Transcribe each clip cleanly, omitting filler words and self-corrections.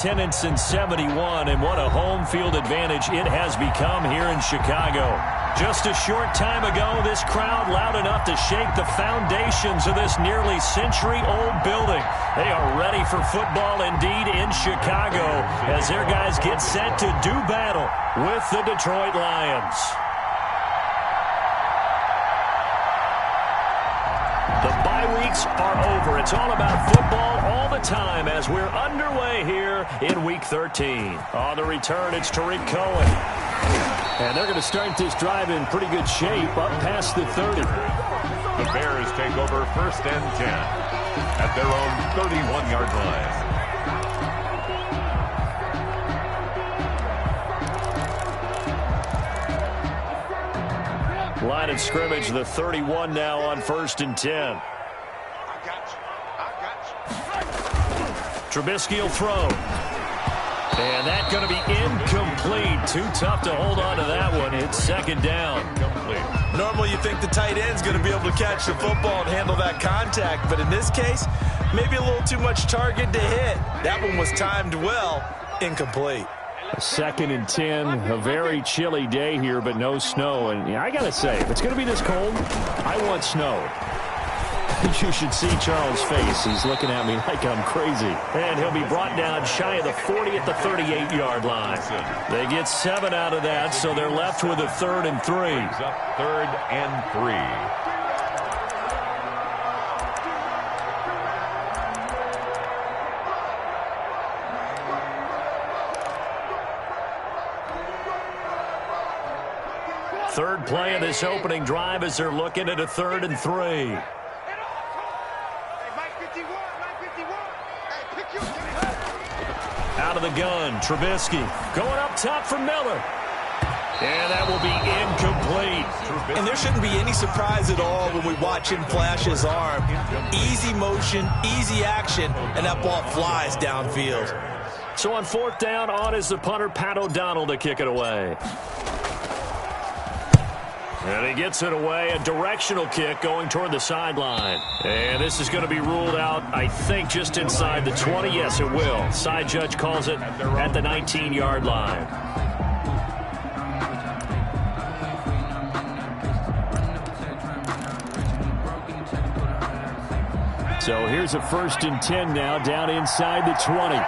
Attendance since 71, and what a home field advantage it has become here in Chicago. Just a short time ago, this crowd loud enough to shake the foundations of this nearly century-old building. They are ready for football indeed in Chicago as their guys get set to do battle with the Detroit Lions. The bye weeks are over. It's all about football all the time as we're underway here in Week 13. On the return, it's Tariq Cohen. And they're going to start this drive in pretty good shape up past the 30. The Bears take over 1st and 10 at their own 31-yard line. Line of scrimmage, the 31 now on 1st and 10. Trubisky will throw. And that's going to be incomplete. Too tough to hold on to that one. It's 2nd down. Normally you think the tight end's going to be able to catch the football and handle that contact. But in this case, maybe a little too much target to hit. That one was timed well. Incomplete. 2nd and 10, a very chilly day here, but no snow. And yeah, I got to say, if it's going to be this cold, I want snow. You should see Charles' face. He's looking at me like I'm crazy. And he'll be brought down shy of the 40 at the 38-yard line. They get 7 out of that, so they're left with a 3rd and 3. 3rd and 3. Third play of this opening drive as they're looking at a 3rd and 3. Out of the gun, Trubisky going up top for Miller. And that will be incomplete. And there shouldn't be any surprise at all when we watch him flash his arm. Easy motion, easy action, and that ball flies downfield. So on 4th down, on is the punter, Pat O'Donnell, to kick it away. And he gets it away, a directional kick going toward the sideline. And this is going to be ruled out, I think, just inside the 20. Yes, it will. Side judge calls it at the 19-yard line. So here's a 1st and 10 now, down inside the 20.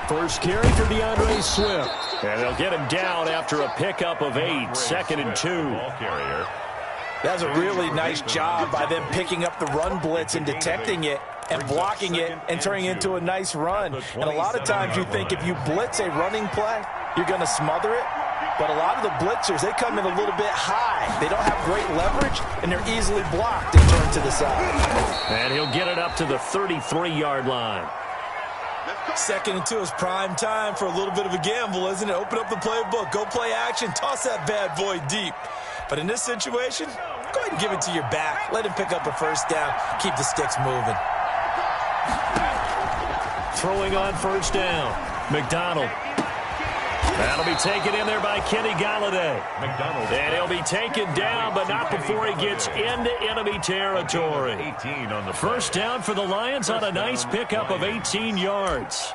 First carry for DeAndre Swift. And they'll get him down after a pickup of 8. 2nd and 2. That's a really nice job by them picking up the run blitz and detecting it and blocking it and turning it into a nice run. And a lot of times you think if you blitz a running play, you're going to smother it. But a lot of the blitzers, they come in a little bit high. They don't have great leverage, and they're easily blocked and turned to the side. And he'll get it up to the 33-yard line. 2nd and 2 is prime time for a little bit of a gamble, isn't it? Open up the playbook, go play action, toss that bad boy deep. But in this situation, go ahead and give it to your back. Let him pick up a 1st down. Keep the sticks moving. Throwing on 1st down. McDonald. That'll be taken in there by Kenny Galladay. And he'll be taken down, but not before he gets into enemy territory. 18 on the 1st down for the Lions on a nice pickup of 18 yards.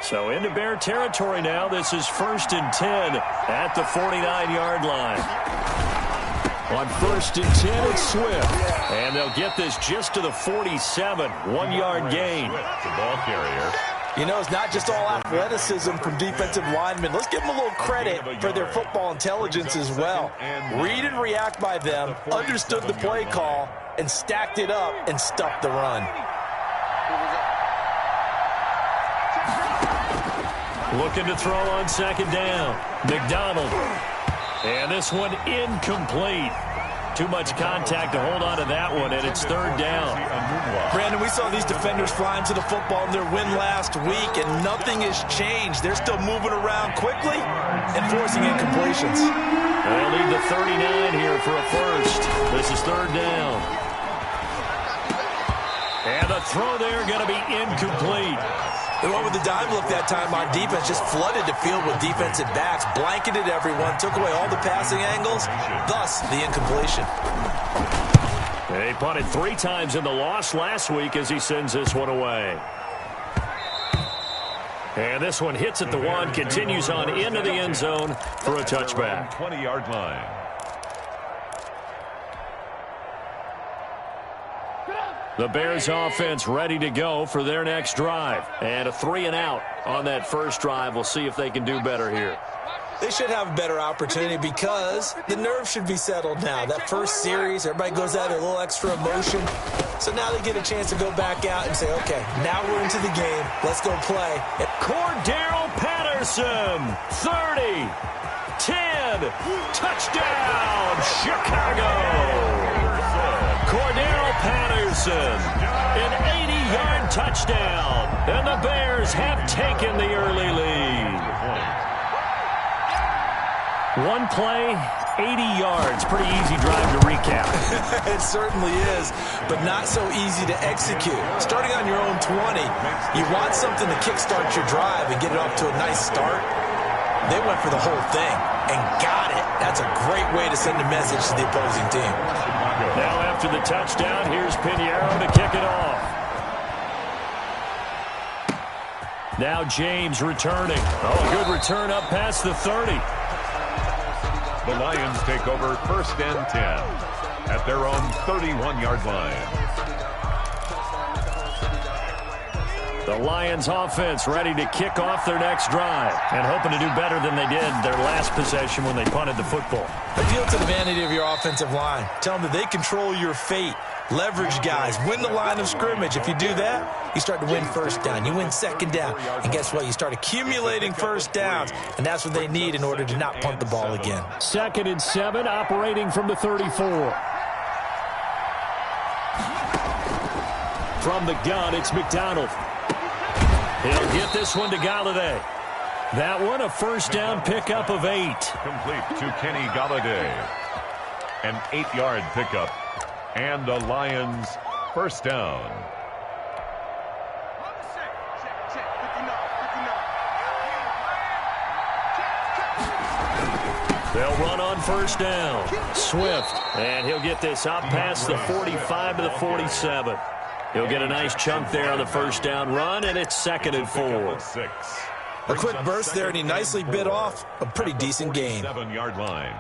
So into Bear territory now. This is 1st and 10 at the 49-yard line. On 1st and 10, it's Swift. And they'll get this just to the 47. 1-yard gain. The ball carrier. You know, it's not just all athleticism from defensive linemen. Let's give them a little credit for their football intelligence as well. Read and react by them, understood the play call, and stacked it up and stuffed the run. Looking to throw on 2nd down. McDonald. And this one incomplete. Too much contact to hold on to that one, and it's 3rd down. Brandon, we saw these defenders flying to the football in their win last week, and nothing has changed. They're still moving around quickly and forcing incompletions. They'll need the 39 here for a 1st. This is 3rd down. And the throw there going to be incomplete. They went with the dime look that time on defense, just flooded the field with defensive backs, blanketed everyone, took away all the passing angles, thus the incompletion. He punted 3 times in the loss last week as he sends this one away. And this one hits at the 1, continues on into the end zone for a touchback. 20-yard line. The Bears offense ready to go for their next drive. And a 3-and-out on that first drive. We'll see if they can do better here. They should have a better opportunity because the nerves should be settled now. That first series, everybody goes out with a little extra emotion. So now they get a chance to go back out and say, okay, now we're into the game. Let's go play. Cordero Patterson, 30, 10, touchdown, Chicago. Cordero Patterson, an 80-yard touchdown. And the Bears have taken the early lead. One play, 80 yards. Pretty easy drive to recap. It certainly is, but not so easy to execute. Starting on your own 20, you want something to kickstart your drive and get it off to a nice start. They went for the whole thing and got it. That's a great way to send a message to the opposing team. Now after the touchdown, here's Pinheiro to kick it off. Now James returning. Oh, a good return up past the 30. The Lions take over 1st and 10 at their own 31-yard line. The Lions offense ready to kick off their next drive and hoping to do better than they did their last possession when they punted the football. Appeal to the vanity of your offensive line. Tell them that they control your fate. Leverage guys. Win the line of scrimmage. If you do that, you start to win first down. You win second down. And guess what? You start accumulating first downs. And that's what they need in order to not punt the ball again. 2nd and 7, operating from the 34. From the gun, it's McDonald. He'll get this one to Galladay. That one, a first down pickup of 8. Complete to Kenny Galladay. An 8-yard pickup. And the Lions first down. They'll run on first down. Swift. And he'll get this out past the 45 to the 47. He'll get a nice chunk there on the first down run, and it's 2nd and 4. A quick burst there, and he nicely bit off a pretty decent gain. 7-yard line.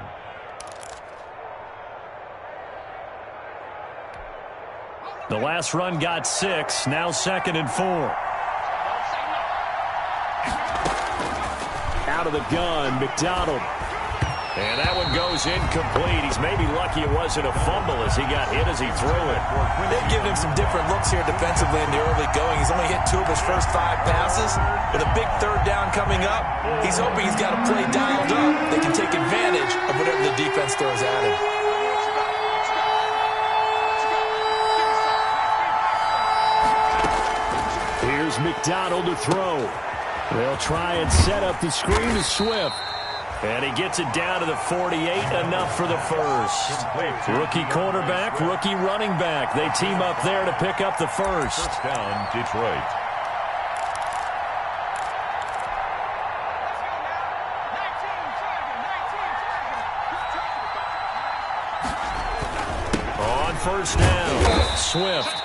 The last run got 6, now 2nd and 4. Out of the gun, McDonald. And that one goes incomplete. He's maybe lucky it wasn't a fumble as he got hit as he threw it. They've given him some different looks here defensively in the early going. He's only hit 2 of his first 5 passes. With a big 3rd down coming up, he's hoping he's got a play dialed up that can take advantage of whatever the defense throws at him. Here's McDonald to throw. They'll try and set up the screen to Swift. And he gets it down to the 48, enough for the first. Rookie quarterback, rookie running back. They team up there to pick up the first. First down, Detroit. On first down, Swift.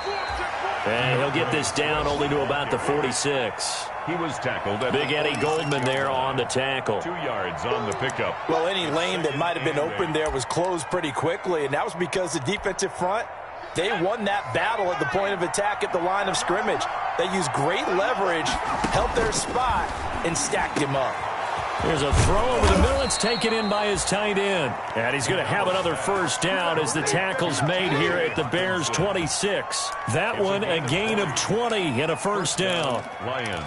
And he'll get this down only to about the 46. He was tackled. Big Eddie Goldman there on the tackle. 2 yards on the pickup. Well, any lane that might have been open there was closed pretty quickly, and that was because the defensive front, they won that battle at the point of attack at the line of scrimmage. They used great leverage, held their spot, and stacked him up. There's a throw over the middle. It's taken in by his tight end. And he's going to have another first down as the tackle's made here at the Bears' 26. That one a gain of 20 and a first down. Lions.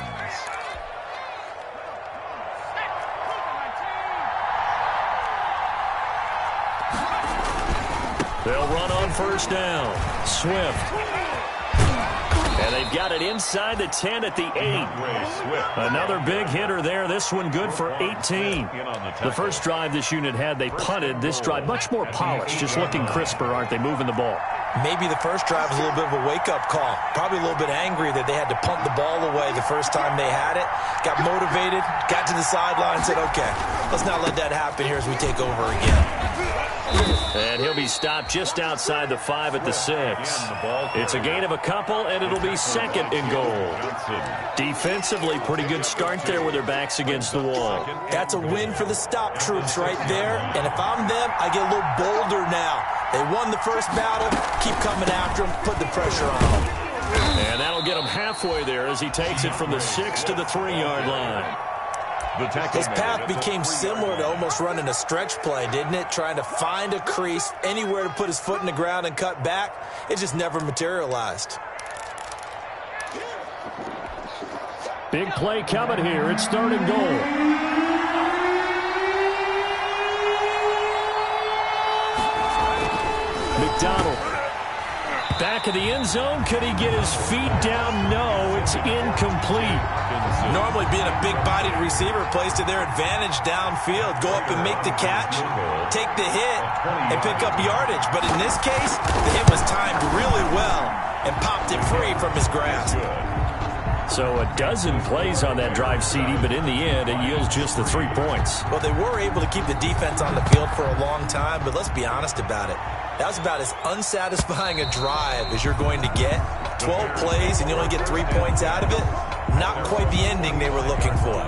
They'll run on first down. Swift. And they've got it inside the 10 at the 8. Another big hitter there. This one good for 18. The first drive this unit had, they punted. This drive much more polished, just looking crisper, aren't they, moving the ball. Maybe the first drive was a little bit of a wake-up call. Probably a little bit angry that they had to punt the ball away the first time they had it. Got motivated, got to the sideline, and said, okay, let's not let that happen here as we take over again. And he'll be stopped just outside the 5 at the 6. It's a gain of a couple, and it'll be second and goal. Defensively, pretty good start there with their backs against the wall. That's a win for the stop troops right there. And if I'm them, I get a little bolder now. They won the first battle. Keep coming after them. Put the pressure on them. And that'll get him halfway there as he takes it from the 6 to the 3-yard line. His path became similar to almost running a stretch play, didn't it? Trying to find a crease, anywhere to put his foot in the ground and cut back. It just never materialized. Big play coming here. It's 3rd and goal. McDonald. Back of the end zone. Could he get his feet down? No, it's incomplete. Normally being a big-bodied receiver plays to their advantage downfield. Go up and make the catch, take the hit, and pick up yardage. But in this case, the hit was timed really well and popped it free from his grasp. So a dozen plays on that drive, CD, but in the end, it yields just the 3 points. Well, they were able to keep the defense on the field for a long time, but let's be honest about it. That was about as unsatisfying a drive as you're going to get. 12 plays and you only get 3 points out of it. Not quite the ending they were looking for.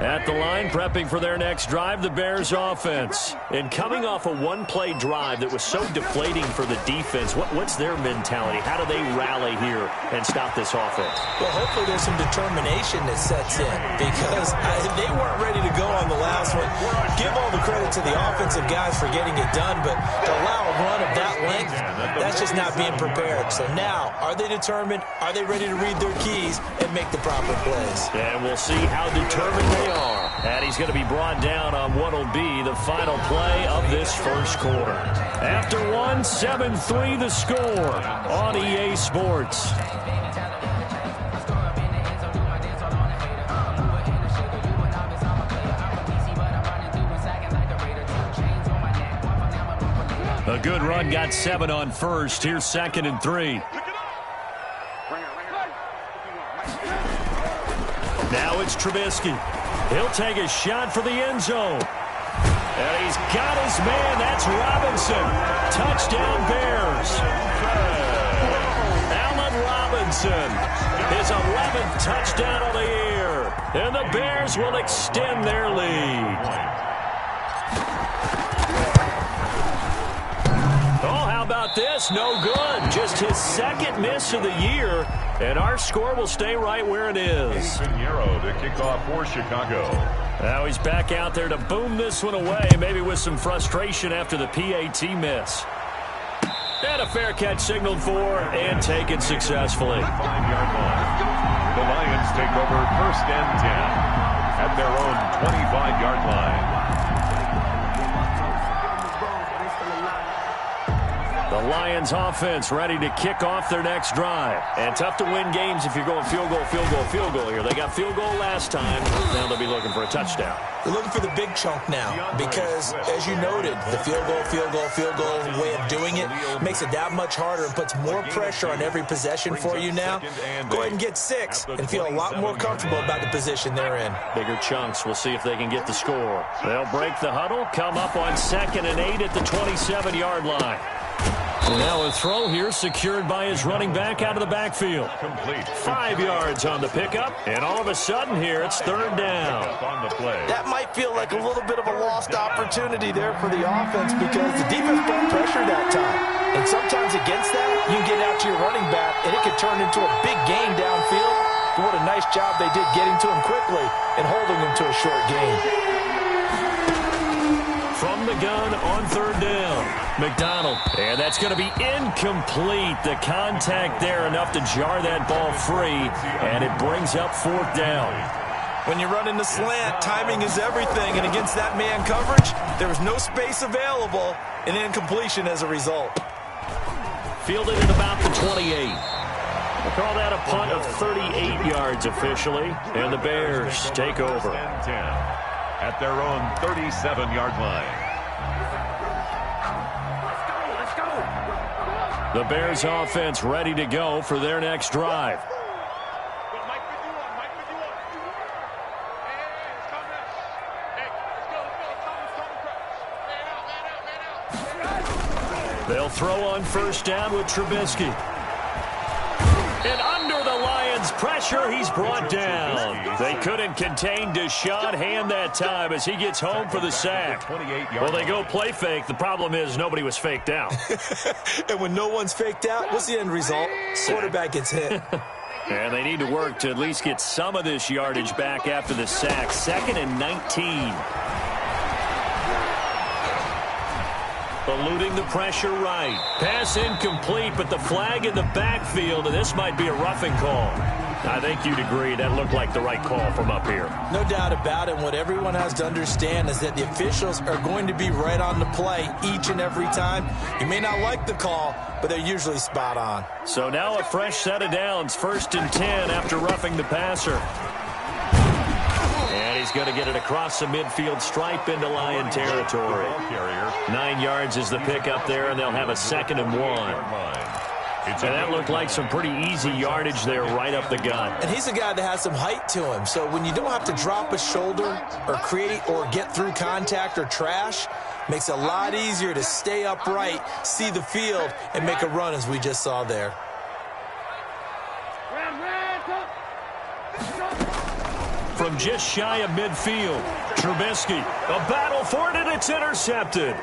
At the line, prepping for their next drive, the Bears offense. And coming off a one-play drive that was so deflating for the defense, what's their mentality? How do they rally here and stop this offense? Well, hopefully there's some determination that sets in because they weren't ready to go on the last one. Give all the credit to the offensive guys for getting it done, but to allow a run of that length, that's just not being prepared. So now, are they determined? Are they ready to read their keys and make the proper plays? And we'll see how determined they are. And he's going to be brought down on what will be the final play of this first quarter. After 1, 7-3 the score on EA Sports. A good run, got 7 on first. Here's 2nd and 3. Now it's Trubisky. He'll take a shot for the end zone. And he's got his man. That's Robinson. Touchdown Bears. Allen Robinson. His 11th touchdown of the year. And the Bears will extend their lead. Oh, how about this? No good. Just his 2nd miss of the year. And our score will stay right where it is. Pinheiro to kick off for Chicago. Now he's back out there to boom this one away, maybe with some frustration after the PAT miss. And a fair catch signaled for and taken successfully. 5-yard line. The Lions take over 1st and 10 at their own 25-yard line. The Lions offense ready to kick off their next drive. And tough to win games if you're going field goal, field goal, field goal here. They got field goal last time. Now they'll be looking for a touchdown. They're looking for the big chunk now because, as you noted, the field goal way of doing it makes it that much harder and puts more pressure on every possession for you now. Go ahead and get 6 and feel a lot more comfortable about the position they're in. Bigger chunks. We'll see if they can get the score. They'll break the huddle, come up on 2nd and 8 at the 27-yard line. Now a throw here secured by his running back out of the backfield. Complete. 5 yards on the pickup, and all of a sudden here it's 3rd down. On the play. That might feel like a little bit of a lost opportunity there for the offense because the defense brought pressure that time. And sometimes against that, you can get out to your running back, and it could turn into a big gain downfield. But what a nice job they did getting to him quickly and holding him to a short gain. From the gun on 3rd down, McDonald. And that's going to be incomplete. The contact there enough to jar that ball free, and it brings up 4th down. When you run in the slant, timing is everything, and against that man coverage, there was no space available, and incompletion as a result. Fielded at about the 28. Call that a punt of 38 yards officially, and the Bears take over. 10 at their own 37-yard line. The Bears offense ready to go for their next drive. They'll throw on first down with Trubisky. And under the Lions' pressure, he's brought down. They couldn't contain Deshaun Hand that time as he gets home for the sack. Well, they go play fake. The problem is nobody was faked out. And when no one's faked out, what's the end result? Quarterback gets hit. And they need to work to at least get some of this yardage back after the sack. 2nd and 19. Eluding the pressure right. Pass incomplete, but the flag in the backfield, and this might be a roughing call. I think you'd agree that looked like the right call from up here. No doubt about it. What everyone has to understand is that the officials are going to be right on the play each and every time. You may not like the call, but they're usually spot on. So now a fresh set of downs. 1st and 10 after roughing the passer. And he's going to get it across the midfield stripe into Lion territory. 9 yards is the pickup there, and they'll have a 2nd and 1. And that looked like some pretty easy yardage there right up the gut. And he's a guy that has some height to him. So when you don't have to drop a shoulder or create or get through contact or trash, makes it a lot easier to stay upright, see the field, and make a run as we just saw there. From just shy of midfield, Trubisky, a battle for it, and it's intercepted.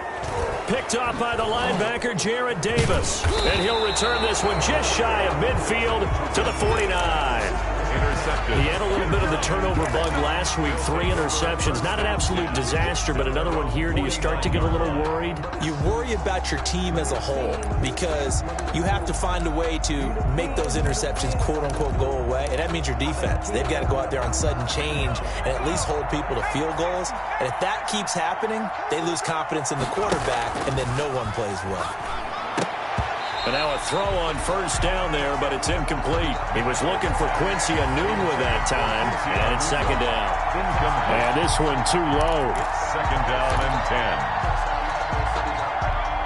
Picked off by the linebacker, Jarrad Davis. And he'll return this one just shy of midfield to the 49. Intercepted. He had a little bit of the turnover bug last week. 3 interceptions. Not an absolute disaster, but another one here. Do you start to get a little worried? You worry about your team as a whole because you have to find a way to make those interceptions, quote-unquote, go away. And that means your defense. They've got to go out there on sudden change and at least hold people to field goals. And if that keeps happening, they lose confidence in the quarterback, and then no one plays well. And now a throw on first down there, but it's incomplete. He was looking for Quincy Enunwa that time, and it's 2nd down. And this one too low. It's 2nd down and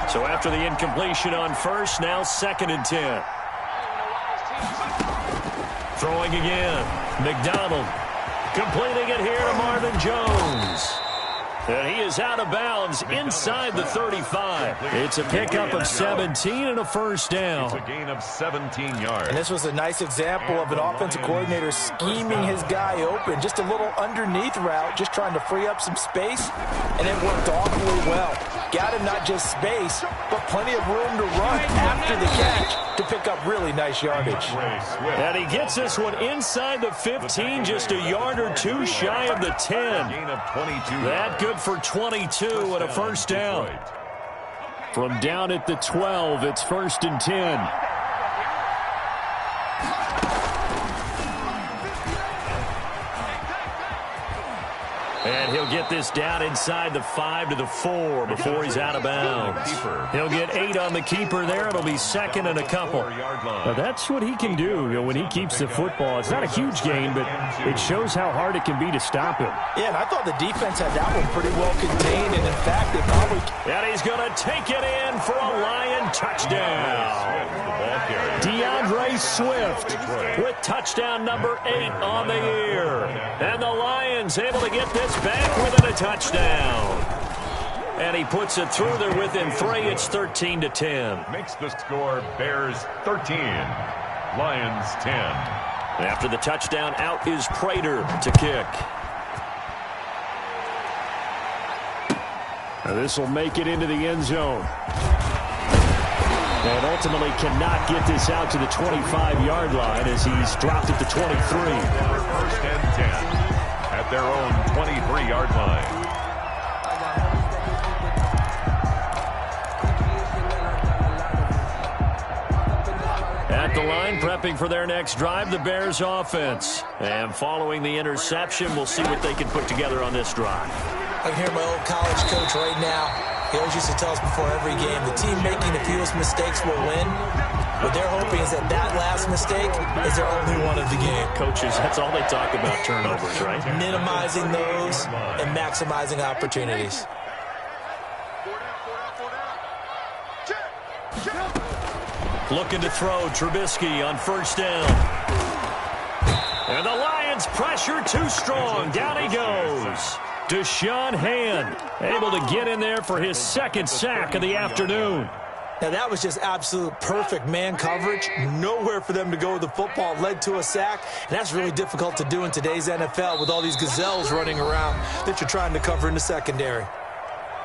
10. So after the incompletion on first, now 2nd and 10. Throwing again. McDonald completing it here to Marvin Jones. And he is out of bounds inside the 35. It's a pickup of 17 and a first down. It's a gain of 17 yards. And this was a nice example of an offensive coordinator scheming his guy open. Just a little underneath route, just trying to free up some space, and it worked awfully well. Got him not just space, but plenty of room to run after the catch to pick up really nice yardage. And he gets this one inside the 15, just a yard or two shy of the 10. Gain of 22. That good for 22 and a first down. From down at the 12, it's 1st and 10. And he'll get this down inside the 5 to the 4 before he's out of bounds. He'll get 8 on the keeper there. It'll be 2nd and a couple. Now that's what he can do, when he keeps the football. It's not a huge gain, but it shows how hard it can be to stop him. Yeah, and I thought the defense had that one pretty well contained, and in fact, they probably... And he's going to take it in for a Lion touchdown. DeAndre Swift with touchdown number 8 on the year. And the Lions able to get this back within a touchdown. And he puts it through there within 3. It's 13 to 10. Makes the score Bears 13, Lions 10. After the touchdown, out is Prater to kick. Now this will make it into the end zone. And ultimately cannot get this out to the 25-yard line as he's dropped it to 23. 1st and 10 at their own 23-yard line. At the line, prepping for their next drive, the Bears offense. And following the interception, we'll see what they can put together on this drive. I can hear my old college coach right now. He always used to tell us before every game, the team making the fewest mistakes will win. What they're hoping is that last mistake is their only one of the game. Coaches, that's all they talk about, turnovers, right? Minimizing those and maximizing opportunities. Looking to throw, Trubisky on first down. And the Lions pressure too strong. Down he goes. Deshaun Hand able to get in there for his second sack of the afternoon. Now, that was just absolute perfect man coverage. Nowhere for them to go with the football. Led to a sack. And that's really difficult to do in today's NFL with all these gazelles running around that you're trying to cover in the secondary.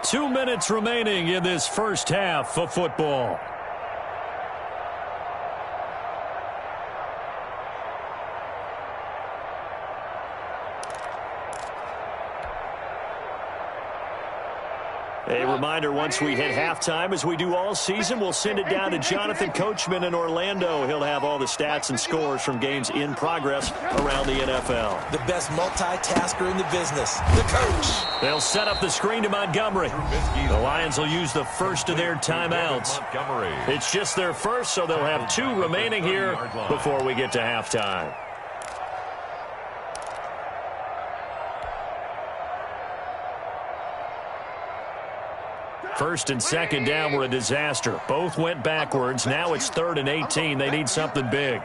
2 minutes remaining in this first half of football. A reminder, once we hit halftime, as we do all season, we'll send it down to Jonathan Coachman in Orlando. He'll have all the stats and scores from games in progress around the NFL. The best multitasker in the business, the coach. They'll set up the screen to Montgomery. The Lions will use the first of their timeouts. It's just their first, so they'll have 2 remaining here before we get to halftime. First and second down were a disaster. Both went backwards. Now it's 3rd and 18. They need something big.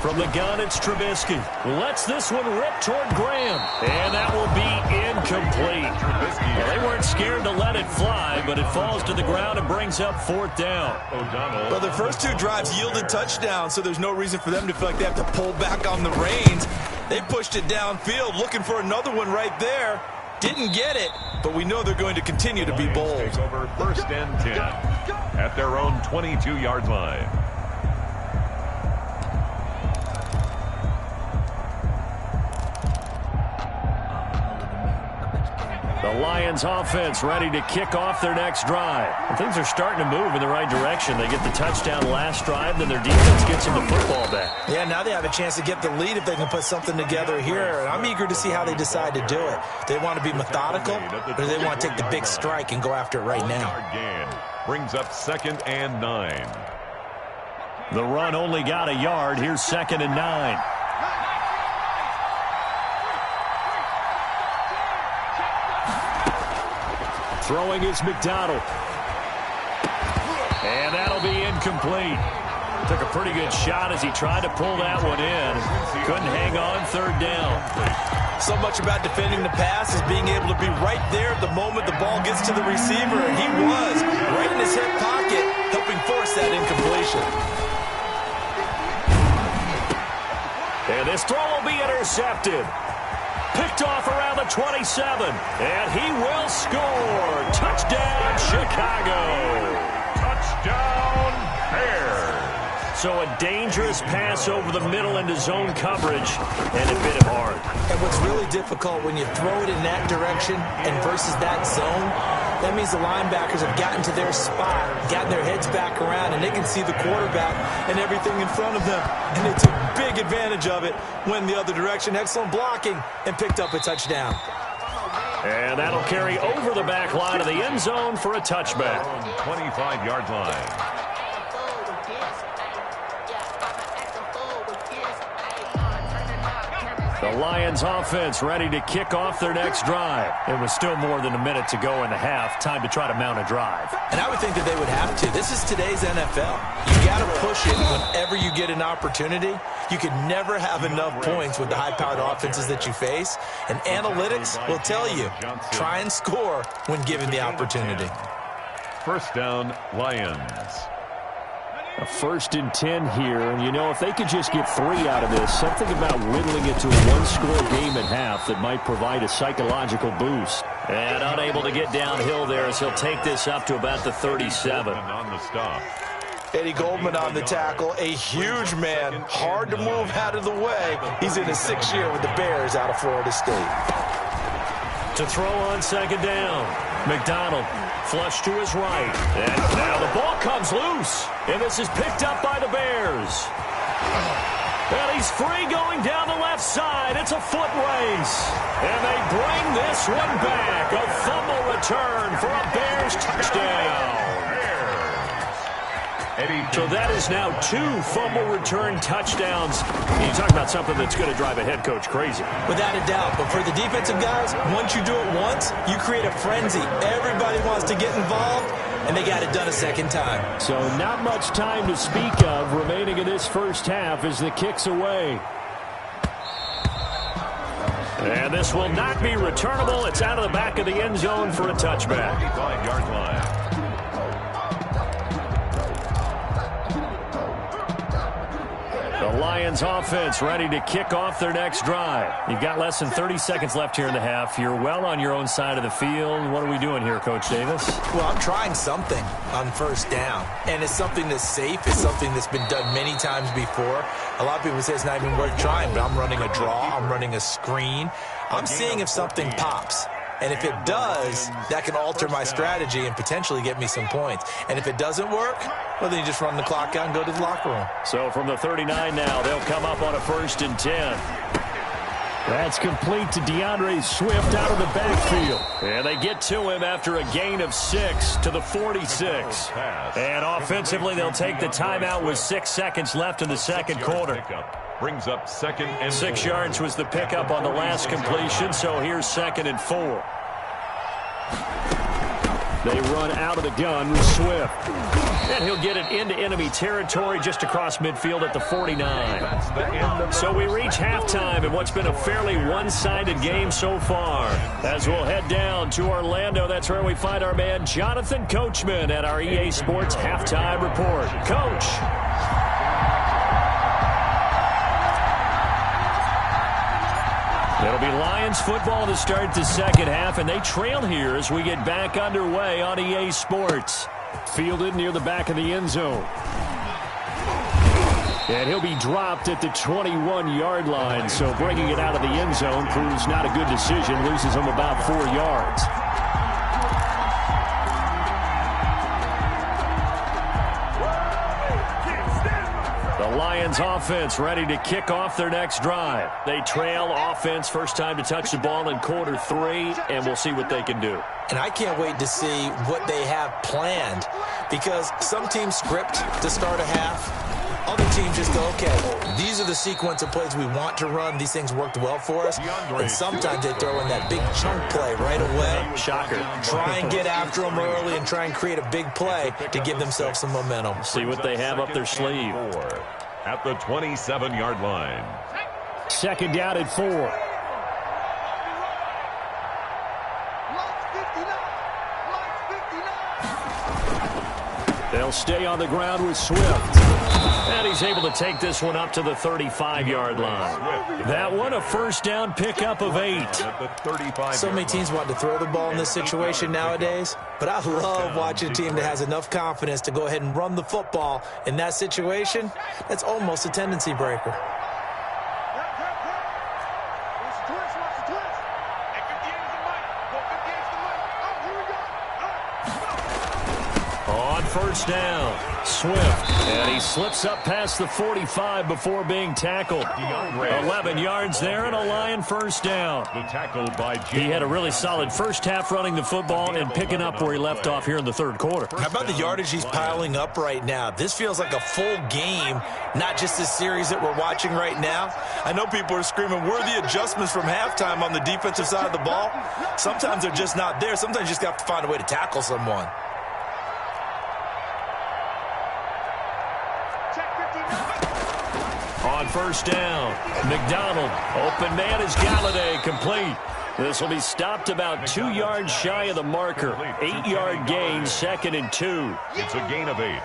From the gun, it's Trubisky. Lets this one rip toward Graham. And that will be incomplete. Well, they weren't scared to let it fly, but it falls to the ground and brings up 4th down. Well, the first 2 drives yielded touchdowns, so there's no reason for them to feel like they have to pull back on the reins. They pushed it downfield, looking for another one right there. Didn't get it, but we know they're going to continue to be bold. Over 1st and 10 at their own 22-yard line. The Lions offense ready to kick off their next drive. And things are starting to move in the right direction. They get the touchdown last drive, then their defense gets them the football back. Yeah, now they have a chance to get the lead if they can put something together here. And I'm eager to see how they decide to do it. They want to be methodical, or do they want to take the big strike and go after it right now? Brings up 2nd and 9. The run only got a yard. Here's 2nd and 9. Throwing is McDonald. And that'll be incomplete. Took a pretty good shot as he tried to pull that one in. Couldn't hang on 3rd down. So much about defending the pass is being able to be right there at the moment the ball gets to the receiver. And he was right in his hip pocket, helping force that incompletion. And this throw will be intercepted. Picked off around the 27. And he will score. Touchdown, Chicago. Touchdown, Bears. So a dangerous pass over the middle into zone coverage, and it bit him hard. And what's really difficult when you throw it in that direction and versus that zone, that means the linebackers have gotten to their spot, gotten their heads back around, and they can see the quarterback and everything in front of them. And they took big advantage of it, went the other direction. Excellent blocking, and picked up a touchdown. And that'll carry over the back line of the end zone for a touchback. 25-yard line. The Lions offense ready to kick off their next drive. It was still more than a minute to go in the half. Time to try to mount a drive. And I would think that they would have to. This is today's NFL. You got to push it whenever you get an opportunity. You can never have enough points with the high-powered offenses that you face. And analytics will tell you, try and score when given the opportunity. 1st down, Lions. A 1st and 10 here, and you know, if they could just get 3 out of this, something about whittling it to a 1-score game at half that might provide a psychological boost. And unable to get downhill there as he'll take this up to about the 37. On the stop. Eddie Goldman on the tackle, a huge man, hard to move out of the way. He's in his 6th year with the Bears out of Florida State. To throw on 2nd down, McDonald flush to his right. And now the ball comes loose. And this is picked up by the Bears. And he's free going down the left side. It's a foot race. And they bring this one back. A fumble return for a Bears touchdown. So that is now 2 fumble return touchdowns. You talk about something that's going to drive a head coach crazy. Without a doubt. But for the defensive guys, once you do it once, you create a frenzy. Everybody wants to get involved, and they got it done a second time. So not much time to speak of remaining in this first half as the kick's away. And this will not be returnable. It's out of the back of the end zone for a touchback. 25-yard line. The Lions offense ready to kick off their next drive. You've got less than 30 seconds left here in the half. You're well on your own side of the field. What are we doing here, Coach Davis? Well, I'm trying something on first down, and it's something that's safe. It's something that's been done many times before. A lot of people say it's not even worth trying, but I'm running a draw. I'm running a screen. I'm seeing if something pops. And if it does, that can alter my strategy and potentially get me some points. And if it doesn't work, well, then you just run the clock out and go to the locker room. So from the 39 now, they'll come up on a 1st and 10. That's complete to DeAndre Swift out of the backfield. And they get to him after a gain of 6 to the 46. And offensively, they'll take the timeout with 6 seconds left in the second quarter. Brings up 2nd and 6 yards was the pickup on the last completion, so here's 2nd and 4. They run out of the gun with Swift. And he'll get it into enemy territory just across midfield at the 49. So we reach halftime in what's been a fairly one-sided game so far. As we'll head down to Orlando, that's where we find our man Jonathan Coachman at our EA Sports Halftime Report. Coach. It'll be Lions football to start the second half, and they trail here as we get back underway on EA Sports. Fielded near the back of the end zone. And he'll be dropped at the 21-yard line, so bringing it out of the end zone proves not a good decision, loses him about 4 yards. The Lions offense ready to kick off their next drive. They trail offense, first time to touch the ball in quarter 3, and we'll see what they can do. And I can't wait to see what they have planned, because some teams script to start a half. Other teams just go, okay, these are the sequence of plays we want to run. These things worked well for us. And sometimes they throw in that big chunk play right away. Shocker. Try and get after them early and try and create a big play to give themselves some momentum. See what they have up their sleeve. At the 27-yard line. 2nd down at 4. They'll stay on the ground with Swift. And he's able to take this one up to the 35-yard line. That one, a first down pickup of 8. So many teams want to throw the ball in this situation nowadays, but I love watching a team that has enough confidence to go ahead and run the football. In that situation, that's almost a tendency breaker. First down, Swift, and he slips up past the 45 before being tackled. 11 yards there and a Lion first down. He had a really solid first half running the football and picking up where he left off here in the third quarter. How about the yardage he's piling up right now? This feels like a full game, not just this series that we're watching right now. I know people are screaming, where are the adjustments from halftime on the defensive side of the ball? Sometimes they're just not there. Sometimes you just have to find a way to tackle someone. On first down, McDonald, open man is Galladay, complete. This will be stopped about 2 yards shy of the marker. 8-yard gain, 2nd and 2. It's a gain of 8.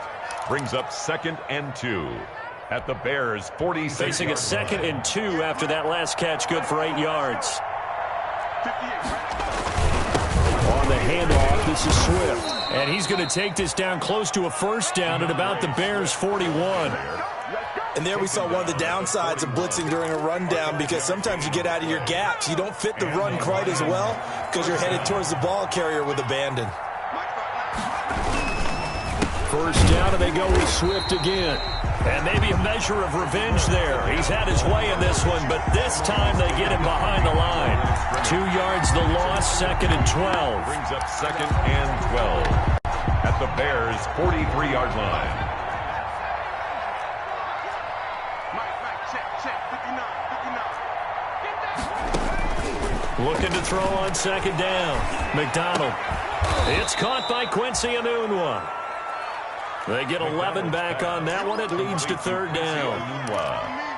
Brings up 2nd and 2 at the Bears' 46. Facing a 2nd and 2 after that last catch, good for 8 yards. On the handoff, this is Swift. And he's going to take this down close to a first down at about the Bears' 41. And there we saw one of the downsides of blitzing during a rundown, because sometimes you get out of your gaps. You don't fit the run quite as well because you're headed towards the ball carrier with abandon. First down, and they go with Swift again. And maybe a pleasure of revenge there. He's had his way in this one, but this time they get him behind the line. 2 yards the loss, 2nd and 12. Brings up 2nd and 12 at the Bears' 43-yard line. Looking to throw on 2nd down. McDonald. It's caught by Quincy Enunwa. They get 11 back on that one. It leads to 3rd down.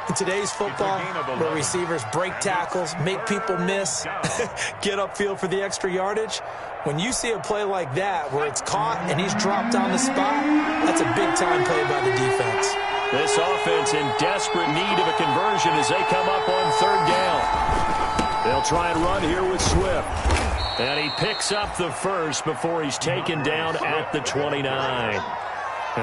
In today's football, where receivers break tackles, make people miss, get upfield for the extra yardage, when you see a play like that where it's caught and he's dropped on the spot, that's a big-time play by the defense. This offense in desperate need of a conversion as they come up on 3rd down. They'll try and run here with Swift. And he picks up the first before he's taken down at the 29.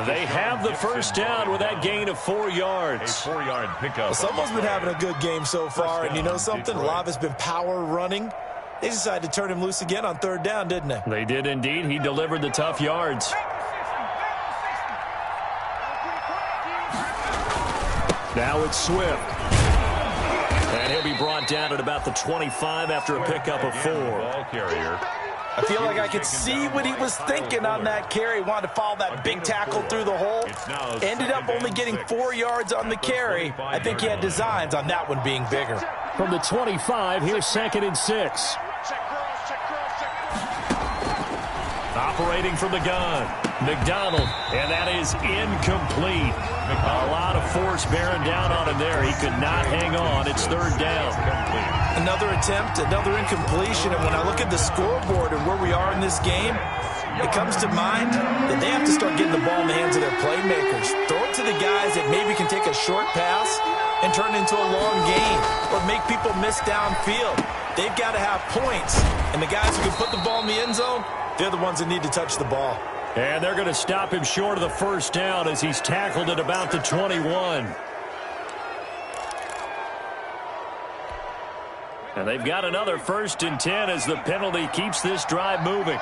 They have the first down with that gain of 4 yards. A 4-yard pickup. Well, someone's been having a good game so far, and you know something? Love has been power running. They decided to turn him loose again on 3rd down, didn't they? They did indeed. He delivered the tough yards. Now it's Swift. And he'll be brought down at about the 25 after a pickup of 4. Ball carrier. I feel like I could see what he was thinking on that carry. He wanted to follow that big tackle through the hole. Ended up only getting 4 yards on the carry. I think he had designs on that one being bigger. From the 25, here's 2nd and 6. Operating from the gun, McDonald, and that is incomplete. A lot of force bearing down on him there. He could not hang on. It's 3rd down. Another attempt, another incompletion, and when I look at the scoreboard and where we are in this game, it comes to mind that they have to start getting the ball in the hands of their playmakers. Throw it to the guys that maybe can take a short pass and turn it into a long gain or make people miss downfield. They've got to have points, and the guys who can put the ball in the end zone, they're the ones that need to touch the ball. And they're going to stop him short of the first down as he's tackled at about the 21. And they've got another 1st and 10 as the penalty keeps this drive moving.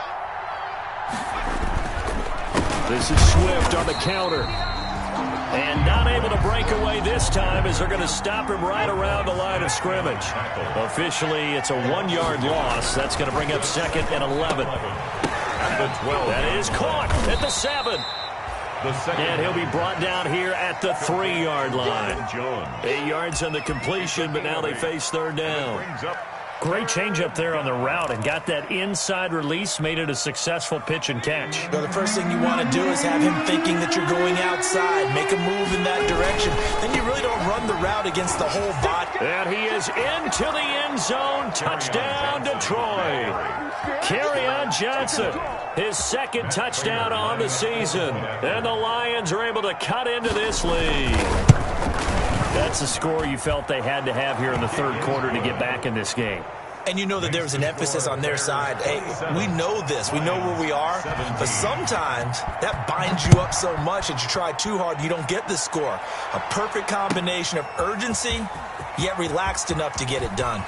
This is Swift on the counter. And not able to break away this time as they're going to stop him right around the line of scrimmage. Officially, it's a 1-yard loss. That's going to bring up 2nd and 11. At the 12. That is caught at the 7. And he'll be brought down here at the 3-yard line. 8 yards on the completion, but now they face 3rd down. Great change up there on the route and got that inside release, made it a successful pitch and catch. Well, the first thing you want to do is have him thinking that you're going outside, make a move in that direction. Then you really don't run the route against the whole body. And he is into the end zone. Touchdown, Detroit. Kerryon Johnson, his 2nd touchdown on the season. And the Lions are able to cut into this lead. That's a score you felt they had to have here in the 3rd quarter to get back in this game. And you know that there's an emphasis on their side. Hey, we know this. We know where we are. But sometimes that binds you up so much that you try too hard, you don't get the score. A perfect combination of urgency, yet relaxed enough to get it done.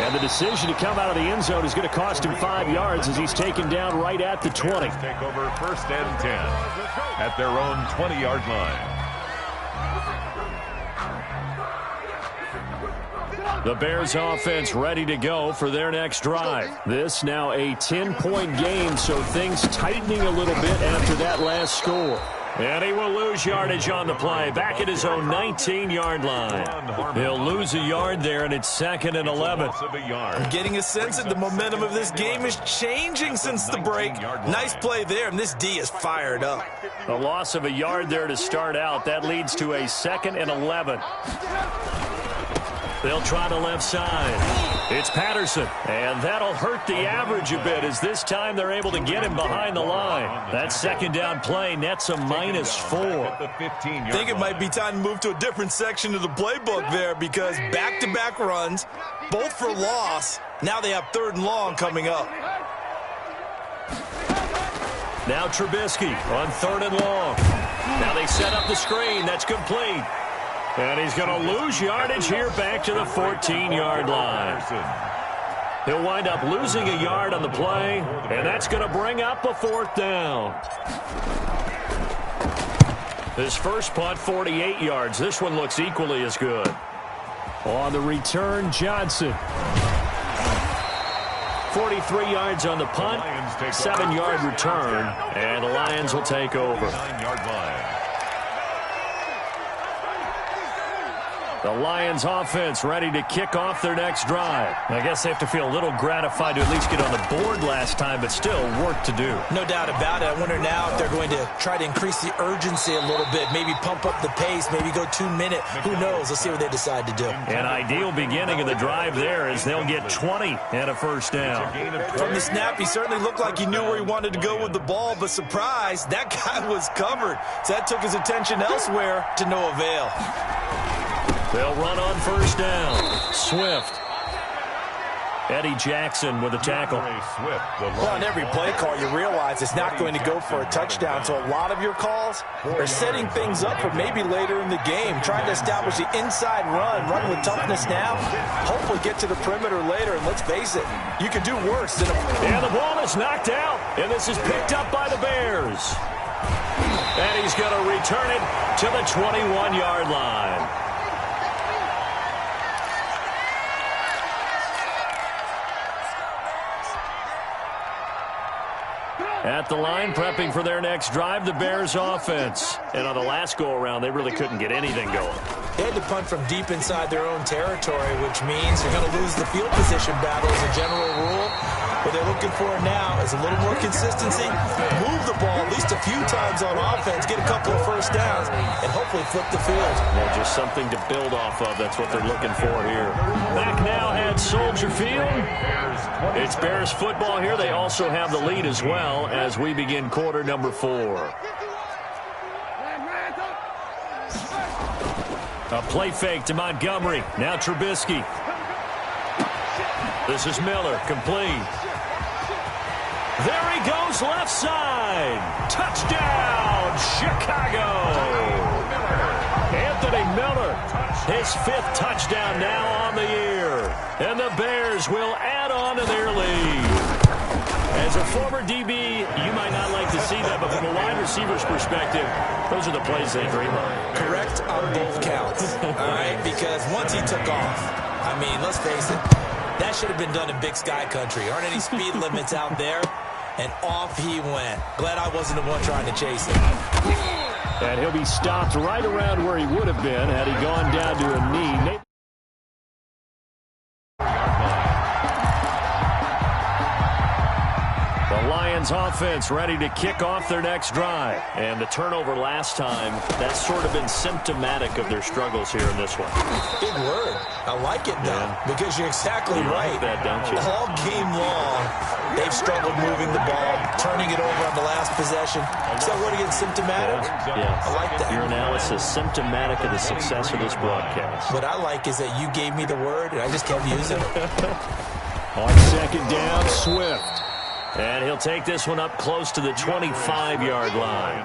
And the decision to come out of the end zone is going to cost him 5 yards as he's taken down right at the 20. Take over 1st and 10 at their own 20-yard line. The Bears offense ready to go for their next drive. This now a 10-point game, so things tightening a little bit after that last score. And he will lose yardage on the play, back at his own 19-yard line. He'll lose a yard there, and it's 2nd and 11. I'm getting a sense that the momentum of this game is changing since the break. Nice play there, and this D is fired up. A loss of a yard there to start out. That leads to a 2nd and 11. They'll try the left side. It's Patterson, and that'll hurt the average a bit as this time they're able to get him behind the line. That 2nd down play nets a -4. I think it might be time to move to a different section of the playbook there because back-to-back runs, both for loss. Now they have 3rd and long coming up. Now Trubisky on 3rd and long. Now they set up the screen. That's complete. And he's going to lose yardage here back to the 14-yard line. He'll wind up losing a yard on the play, and that's going to bring up a 4th down. His first punt, 48 yards. This one looks equally as good. On the return, Johnson. 43 yards on the punt, 7-yard return, and the Lions will take over. 9-yard line. The Lions offense ready to kick off their next drive. I guess they have to feel a little gratified to at least get on the board last time, but still work to do. No doubt about it. I wonder now if they're going to try to increase the urgency a little bit, maybe pump up the pace, maybe go 2-minute. Who knows? Let's see what they decide to do. An ideal beginning of the drive there is they'll get 20 and a first down. From the snap, he certainly looked like he knew where he wanted to go with the ball, but surprise, that guy was covered. So that took his attention elsewhere to no avail. They'll run on first down. Swift. Eddie Jackson with a tackle. Well, on every play call, you realize it's not going to go for a touchdown. So a lot of your calls are setting things up for maybe later in the game, trying to establish the inside run with toughness now, hopefully get to the perimeter later. And let's face it, you can do worse than And the ball is knocked out, and this is picked up by the Bears. And he's going to return it to the 21-yard line. At the line, prepping for their next drive, the Bears offense. And on the last go-around, they really couldn't get anything going. They had to punt from deep inside their own territory, which means you're going to lose the field position battle as a general rule. What they're looking for now is a little more consistency, move the ball at least a few times on offense, get a couple of first downs, and hopefully flip the field. Yeah, just something to build off of. That's what they're looking for here. Back now at Soldier Field. It's Bears football here. They also have the lead as well as we begin quarter number 4. A play fake to Montgomery. Now Trubisky. This is Miller, complete. There he goes, left side. Touchdown, Chicago. Anthony Miller, his 5th touchdown now on the year. And the Bears will add on to their lead. As a former DB, you might not like to see that, but from a wide receiver's perspective, those are the plays they dream of. Correct on both counts, all right? Because once he took off, I mean, let's face it, that should have been done in Big Sky Country. Aren't any speed limits out there? And off he went. Glad I wasn't the one trying to chase him. And he'll be stopped right around where he would have been had he gone down to a knee. The Lions offense ready to kick off their next drive. And the turnover last time, that's sort of been symptomatic of their struggles here in this one. Big word. I like it, though, because you're exactly right. Like that, don't you? All game long, they've struggled moving the ball, turning it over on the last possession. So what again, symptomatic? Yeah. I like that. Your analysis, symptomatic of the success of this broadcast. What I like is that you gave me the word, and I just kept using it. On second down, Swift. And he'll take this one up close to the 25-yard line.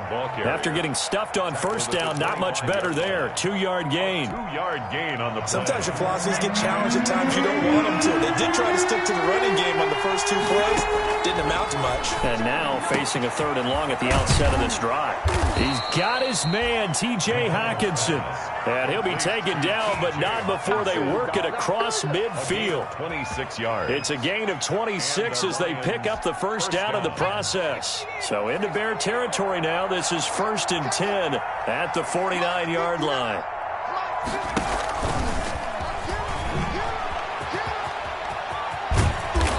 After getting stuffed on first down, not much better there. 2-yard gain. 2-yard gain on the play. Sometimes your philosophies get challenged at times you don't want them to. They did try to stick to the running game on the first 2 plays. Didn't amount to much. And now facing a 3rd and long at the outset of this drive. He's got his man, T.J. Hockenson. And he'll be taken down, but not before they work it across midfield. 26 yards. It's a gain of 26 as they pick up the first down of the process. So into Bear territory now. This is 1st and 10 at the 49-yard line.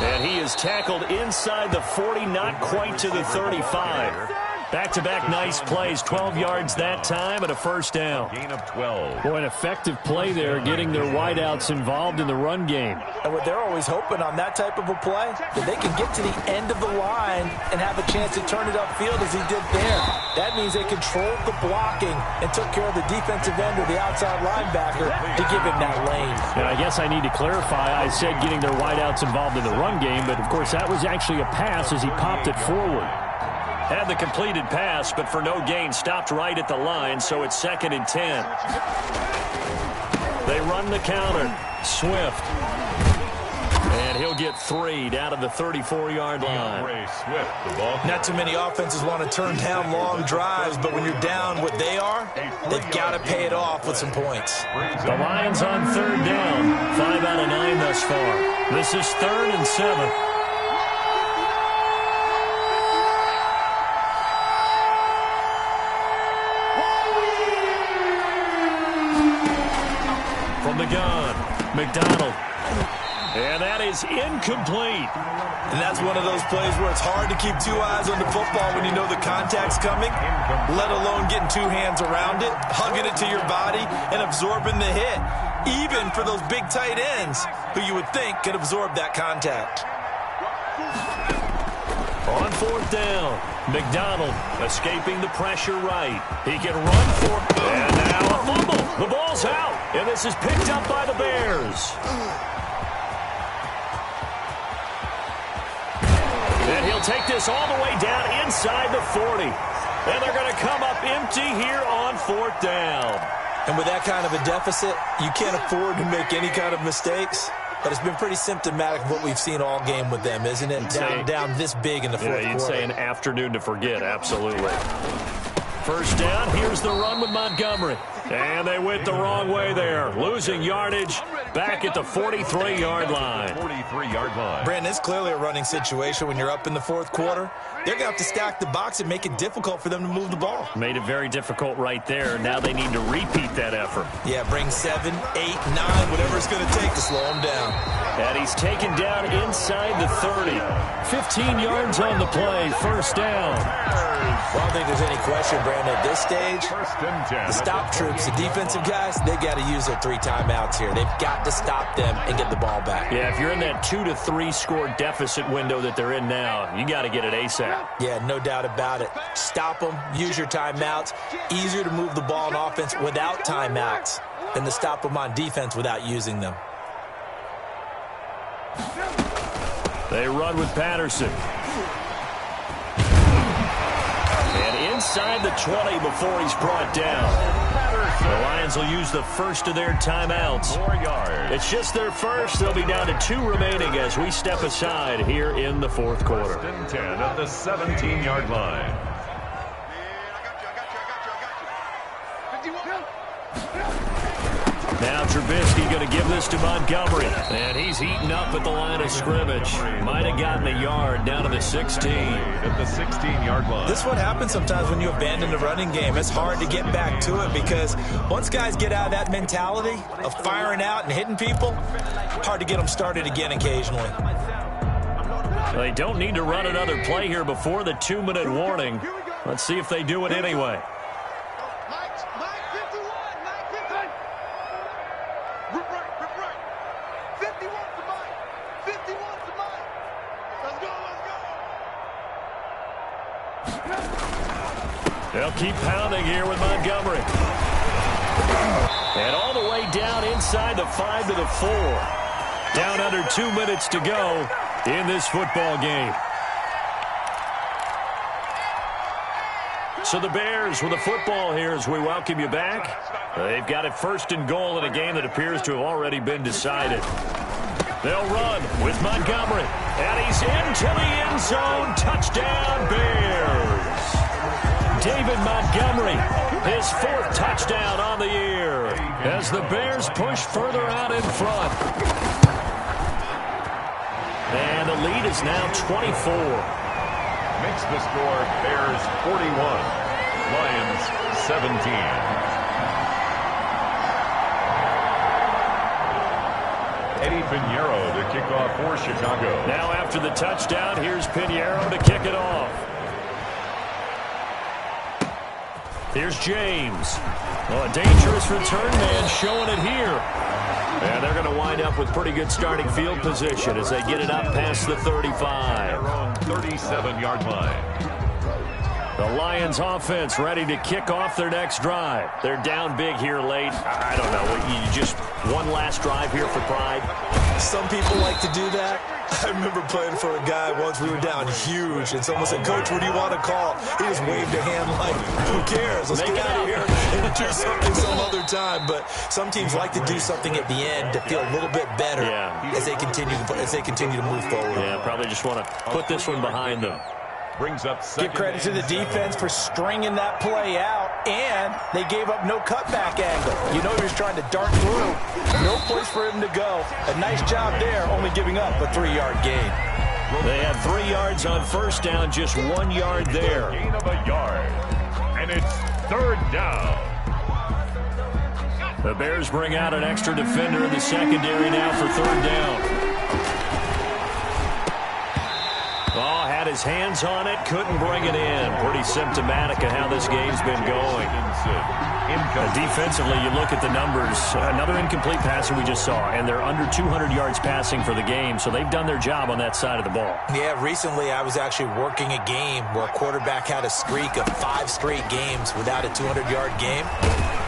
And he is tackled inside the 40, not quite to the 35. Back-to-back nice plays, 12 yards that time and a first down. Gain of 12. Boy, an effective play there, getting their wideouts involved in the run game. And what they're always hoping on that type of a play, that they can get to the end of the line and have a chance to turn it upfield as he did there. That means they controlled the blocking and took care of the defensive end or the outside linebacker to give him that lane. And I guess I need to clarify, I said getting their wideouts involved in the run game, but of course that was actually a pass as he popped it forward. Had the completed pass, but for no gain, stopped right at the line, so it's 2nd and 10. They run the counter. Swift. And he'll get 3 down to the 34-yard line. Not too many offenses want to turn down long drives, but when you're down what they are, they've got to pay it off with some points. The Lions on 3rd down. 5 out of 9 thus far. This is 3rd and 7. From the gun, McDonald. And that is incomplete. And that's one of those plays where it's hard to keep 2 eyes on the football when you know the contact's coming, let alone getting 2 hands around it, hugging it to your body, and absorbing the hit, even for those big tight ends who you would think could absorb that contact. On 4th down, McDonald escaping the pressure right. He can run for it. And now a fumble. The ball's out. And this is picked up by the Bears. And he'll take this all the way down inside the 40. And they're going to come up empty here on 4th down. And with that kind of a deficit, you can't afford to make any kind of mistakes. But it's been pretty symptomatic of what we've seen all game with them, isn't it? Down this big in the fourth quarter. You'd say an afternoon to forget, absolutely. 1st down, here's the run with Montgomery. And they went the wrong way there. Losing yardage back at the 43-yard line. 43-yard line. Brandon, it's clearly a running situation when you're up in the fourth quarter. They're going to have to stack the box and make it difficult for them to move the ball. Made it very difficult right there. Now they need to repeat that effort. Yeah, bring 7, 8, 9, whatever it's going to take to slow them down. And he's taken down inside the 30. 15 yards on the play. 1st down. Well, I don't think there's any question, Brandon, at this stage, 1st and 10. the stop troops, the defensive guys, they got to use their 3 timeouts here. They've got to stop them and get the ball back. Yeah, if you're in that 2 to 3 score deficit window that they're in now, you got to get it ASAP. Yeah, no doubt about it. Stop them, use your timeouts. Easier to move the ball on offense without timeouts than to stop them on defense without using them. They run with Patterson. And inside the 20 before he's brought down. The Lions will use the first of their timeouts. 4 yards. It's just their first. They'll be down to 2 remaining as we step aside here in the fourth quarter. 1st and 10 at the 17-yard line. Now Trubisky going to give this to Montgomery. And he's eaten up at the line of scrimmage. Might have gotten a yard down to the 16. At the 16-yard line. This is what happens sometimes when you abandon the running game. It's hard to get back to it because once guys get out of that mentality of firing out and hitting people, hard to get them started again occasionally. They don't need to run another play here before the 2-minute warning. Let's see if they do it anyway. They'll keep pounding here with Montgomery. And all the way down inside the 5 to the 4. Down under 2 minutes to go in this football game. So the Bears with the football here as we welcome you back. They've got it 1st and goal in a game that appears to have already been decided. They'll run with Montgomery. And he's into the end zone. Touchdown, Bears. David Montgomery, his 4th touchdown on the year as the Bears push further out in front. And the lead is now 24. Makes the score Bears 41, Lions 17. Eddie Pinheiro to kick off for Chicago. Now after the touchdown, here's Pinheiro to kick it off. Here's James. Well, a dangerous return man showing it here. And they're going to wind up with pretty good starting field position as they get it up past the 35. 37-yard line. The Lions offense ready to kick off their next drive. They're down big here late. I don't know. You just one last drive here for Pride. Some people like to do that. I remember playing for a guy once. We were down huge, and someone said, "Coach, what do you want to call?" He just waved a hand like, "Who cares? Let's get out of here and do something some other time." But some teams like to do something at the end to feel a little bit better as they continue to move forward. Yeah, probably just want to put this one behind them. Brings up Give credit to the defense for stringing that play out, and they gave up no cutback angle. You know he was trying to dart through. No place for him to go. A nice job there, only giving up a 3-yard gain. They had 3 yards on first down, just 1 yard there. Gain of a yard. And it's 3rd down. The Bears bring out an extra defender in the secondary now for 3rd down. Oh, had his hands on it, couldn't bring it in. Pretty symptomatic of how this game's been going. Defensively, you look at the numbers. Another incomplete passer we just saw, and they're under 200 yards passing for the game, so they've done their job on that side of the ball. Yeah, recently I was actually working a game where a quarterback had a streak of 5 straight games without a 200-yard game.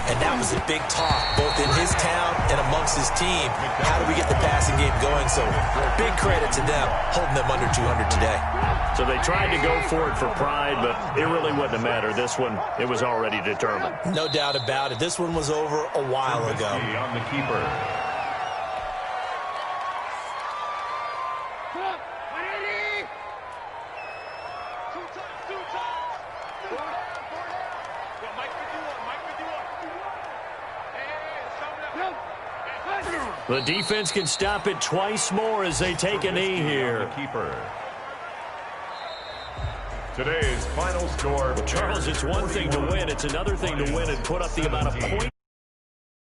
And that was a big talk, both in his town and amongst his team. How do we get the passing game going? So big credit to them, holding them under 200 today. So they tried to go for it for Pride, but it really wouldn't have mattered. This one, it was already determined. No doubt about it. This one was over a while ago. On the keeper. The defense can stop it twice more as they take a knee here. Keeper. Today's final score. Charles, it's one thing to win. It's another thing to win and put up the amount of points.